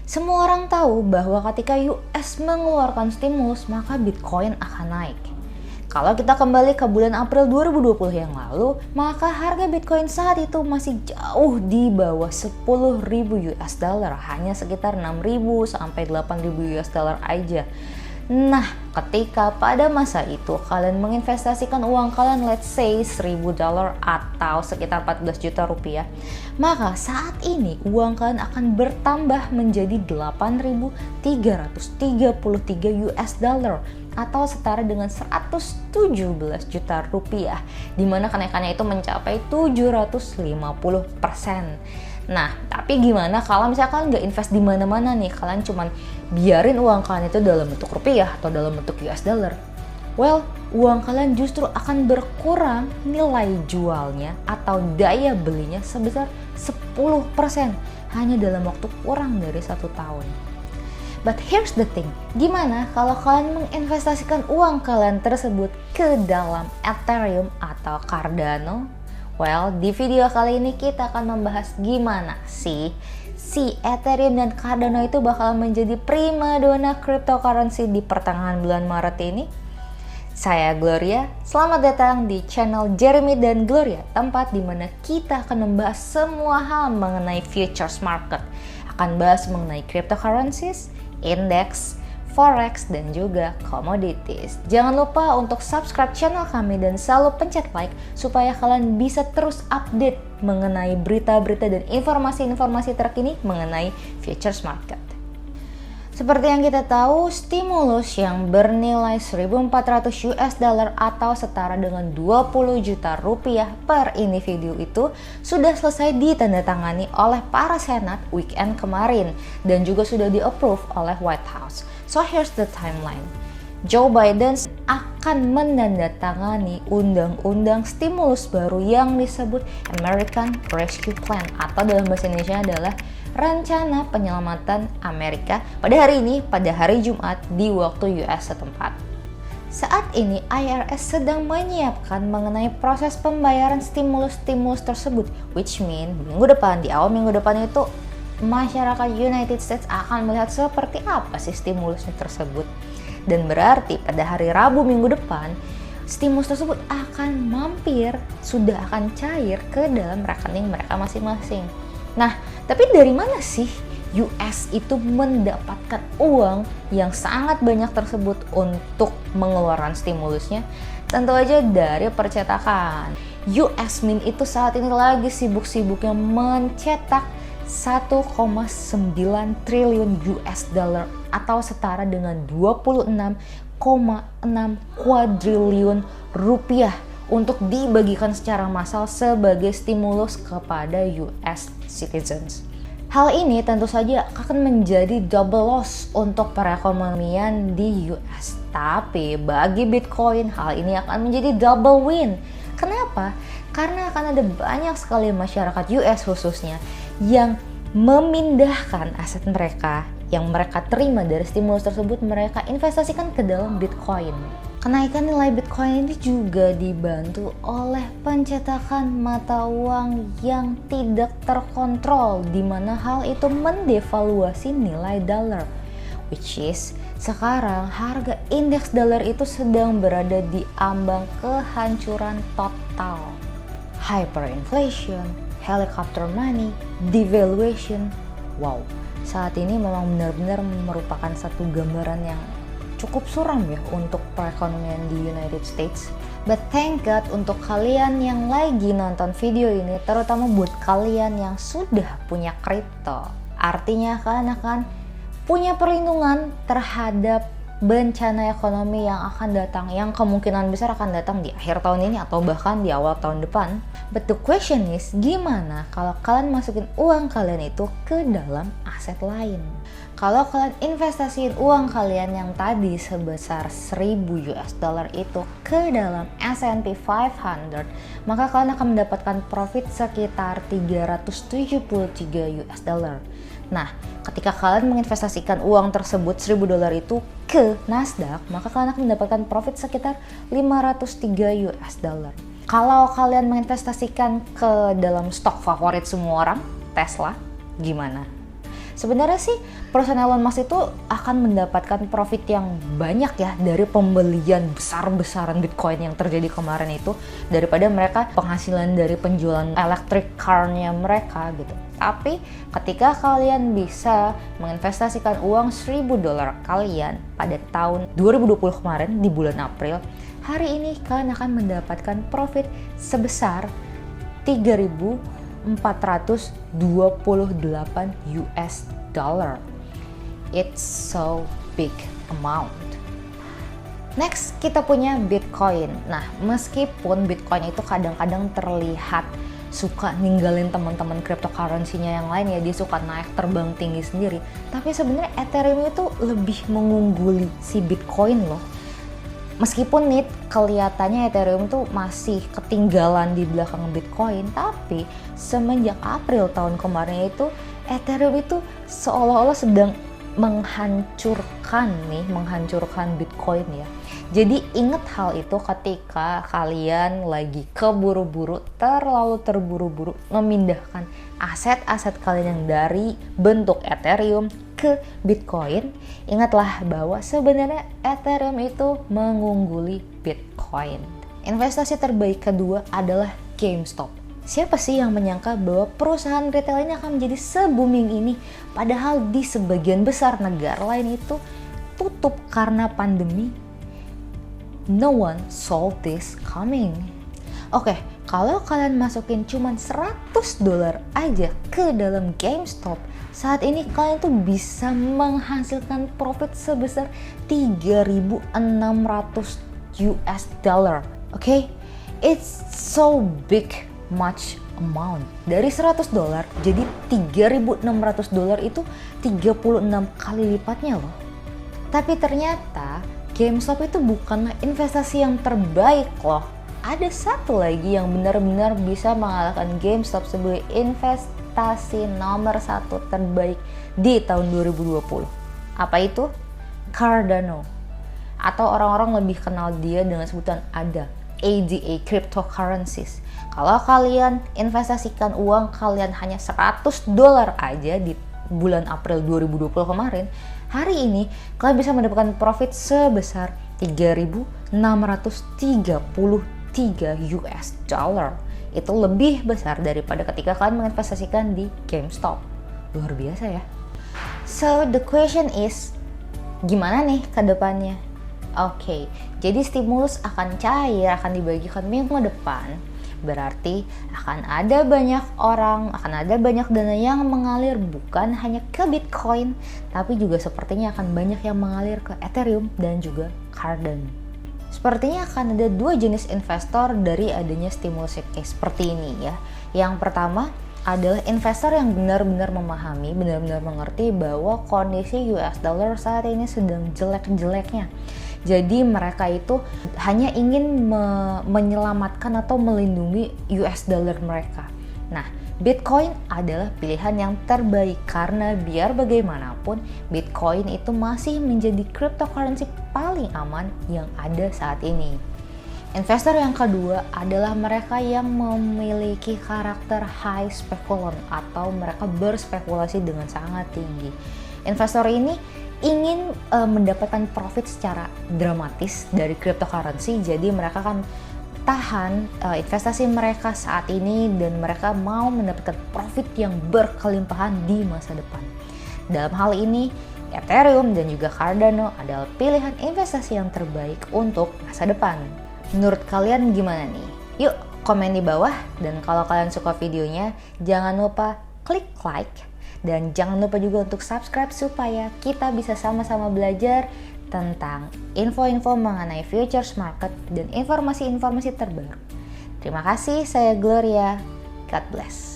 Semua orang tahu bahwa ketika US mengeluarkan stimulus, maka Bitcoin akan naik. Kalau kita kembali ke bulan April 2020 yang lalu, maka harga Bitcoin saat itu masih jauh di bawah 10.000 US dollar, hanya sekitar 6.000 sampai 8.000 US dollar aja. Nah, ketika pada masa itu kalian menginvestasikan uang kalian let's say $1.000 atau sekitar 14 juta rupiah, maka saat ini uang kalian akan bertambah menjadi 8.333 US dollar atau setara dengan 117 juta rupiah, dimana kenaikannya itu mencapai 750%. Nah, tapi gimana kalau misalkan nggak invest di mana-mana nih, kalian cuman biarin uang kalian itu dalam bentuk rupiah atau dalam bentuk US dollar? Well, uang kalian justru akan berkurang nilai jualnya atau daya belinya sebesar 10% hanya dalam waktu kurang dari 1 tahun. But here's the thing, gimana kalau kalian menginvestasikan uang kalian tersebut ke dalam Ethereum atau Cardano? Well, di video kali ini kita akan membahas gimana sih si Ethereum dan Cardano itu bakal menjadi primadona cryptocurrency di pertengahan bulan Maret ini. Saya Gloria, selamat datang di channel Jeremy dan Gloria, tempat di mana kita akan membahas semua hal mengenai futures market. Akan bahas mengenai cryptocurrencies, index, forex, dan juga commodities. Jangan lupa untuk subscribe channel kami dan selalu pencet like supaya kalian bisa terus update mengenai berita-berita dan informasi-informasi terkini mengenai futures market. Seperti yang kita tahu, stimulus yang bernilai 1.400 US dollar atau setara dengan 20 juta rupiah per individu itu sudah selesai ditandatangani oleh para senat weekend kemarin dan juga sudah di-approve oleh White House. So here's the timeline. Joe Biden akan menandatangani undang-undang stimulus baru yang disebut American Rescue Plan atau dalam bahasa Indonesia adalah Rencana Penyelamatan Amerika pada hari ini, pada hari Jumat di waktu US setempat. Saat ini IRS sedang menyiapkan mengenai proses pembayaran stimulus-stimulus tersebut, which mean di awal minggu depan itu masyarakat United States akan melihat seperti apa sih stimulusnya tersebut. Dan berarti pada hari Rabu minggu depan, stimulus tersebut akan sudah akan cair ke dalam rekening mereka masing-masing. Nah, tapi dari mana sih US itu mendapatkan uang yang sangat banyak tersebut untuk mengeluarkan stimulusnya? Tentu aja dari percetakan. US Mint itu saat ini lagi sibuk-sibuknya mencetak 1,9 triliun US dollar atau setara dengan 26,6 kuadriliun rupiah untuk dibagikan secara massal sebagai stimulus kepada US citizens. Hal ini tentu saja akan menjadi double loss untuk perekonomian di US. Tapi bagi Bitcoin hal ini akan menjadi double win. Kenapa? Karena akan ada banyak sekali masyarakat US khususnya yang memindahkan aset mereka yang mereka terima dari stimulus tersebut, mereka investasikan ke dalam Bitcoin. Kenaikan nilai Bitcoin ini juga dibantu oleh pencetakan mata uang yang tidak terkontrol, di mana hal itu mendevaluasi nilai dolar, which is sekarang harga indeks dolar itu sedang berada di ambang kehancuran total. Hyperinflation, helicopter money, devaluation. Wow, saat ini memang benar-benar merupakan satu gambaran yang cukup suram ya untuk perekonomian di United States. But thank God untuk kalian yang lagi nonton video ini, terutama buat kalian yang sudah punya kripto. Artinya kalian akan punya perlindungan terhadap bencana ekonomi yang akan datang, yang kemungkinan besar akan datang di akhir tahun ini atau bahkan di awal tahun depan. But the question is, gimana kalau kalian masukin uang kalian itu ke dalam aset lain? Kalau kalian investasiin uang kalian yang tadi sebesar 1.000 US dollar itu ke dalam S&P 500, maka kalian akan mendapatkan profit sekitar 373 US dollar. Nah, ketika kalian menginvestasikan uang tersebut 1.000 dolar itu ke Nasdaq, maka kalian akan mendapatkan profit sekitar 503 US dollar. Kalau kalian menginvestasikan ke dalam stok favorit semua orang, Tesla, gimana? Sebenarnya sih perusahaan Elon Musk itu akan mendapatkan profit yang banyak ya dari pembelian besar-besaran Bitcoin yang terjadi kemarin itu daripada mereka penghasilan dari penjualan electric car-nya mereka gitu. Tapi ketika kalian bisa menginvestasikan uang $1.000 kalian pada tahun 2020 kemarin di bulan April, hari ini kalian akan mendapatkan profit sebesar 3.428 US dollar. It's so big amount. Next, kita punya Bitcoin. Nah, meskipun Bitcoin itu kadang-kadang terlihat suka ninggalin teman-teman cryptocurrency-nya yang lain ya, dia suka naik terbang tinggi sendiri. Tapi sebenarnya Ethereum itu lebih mengungguli si Bitcoin loh. Meskipun nih kelihatannya Ethereum tuh masih ketinggalan di belakang Bitcoin, tapi semenjak April tahun kemarin itu Ethereum itu seolah-olah sedang menghancurkan Bitcoin ya. Jadi ingat hal itu ketika kalian lagi terlalu terburu-buru memindahkan aset-aset kalian yang dari bentuk Ethereum ke Bitcoin. Ingatlah bahwa sebenarnya Ethereum itu mengungguli Bitcoin. Investasi terbaik kedua adalah GameStop. Siapa sih yang menyangka bahwa perusahaan retail ini akan menjadi se-booming ini, padahal di sebagian besar negara lain itu tutup karena pandemi. No one saw this coming. Oke, kalau kalian masukin cuman $100 aja ke dalam GameStop, saat ini kalian tuh bisa menghasilkan profit sebesar 3.600 US dollar. Oke? It's so big much amount. Dari $100 jadi $3.600 itu 36 kali lipatnya loh. Tapi ternyata GameStop itu bukanlah investasi yang terbaik loh. Ada satu lagi yang benar-benar bisa mengalahkan GameStop sebagai investasi nomor 1 terbaik di tahun 2020. Apa itu? Cardano. Atau orang-orang lebih kenal dia dengan sebutan ADA, Cryptocurrencies. Kalau kalian investasikan uang kalian hanya $100 aja di bulan April 2020 kemarin, hari ini kalian bisa mendapatkan profit sebesar 3.633 US dollar. Itu lebih besar daripada ketika kalian menginvestasikan di GameStop. Luar biasa ya. So the question is, gimana nih ke depannya? Oke, jadi stimulus akan cair, akan dibagikan minggu depan. Berarti akan ada banyak orang, akan ada banyak dana yang mengalir bukan hanya ke Bitcoin, tapi juga sepertinya akan banyak yang mengalir ke Ethereum dan juga Cardano. Sepertinya akan ada dua jenis investor dari adanya stimulus seperti ini ya. Yang pertama adalah investor yang benar-benar memahami, benar-benar mengerti bahwa kondisi US dollar saat ini sedang jelek-jeleknya. Jadi mereka itu hanya ingin menyelamatkan atau melindungi US dollar mereka. Nah, Bitcoin adalah pilihan yang terbaik karena biar bagaimanapun Bitcoin itu masih menjadi cryptocurrency paling aman yang ada saat ini. Investor yang kedua adalah mereka yang memiliki karakter high speculant atau mereka berspekulasi dengan sangat tinggi. Investor ini ingin mendapatkan profit secara dramatis dari cryptocurrency, jadi mereka akan tahan investasi mereka saat ini dan mereka mau mendapatkan profit yang berkelimpahan di masa depan. Dalam hal ini, Ethereum dan juga Cardano adalah pilihan investasi yang terbaik untuk masa depan. Menurut kalian gimana nih? Yuk komen di bawah, dan kalau kalian suka videonya jangan lupa klik like. Dan jangan lupa juga untuk subscribe supaya kita bisa sama-sama belajar tentang info-info mengenai futures market dan informasi-informasi terbaru. Terima kasih, saya Gloria. God bless.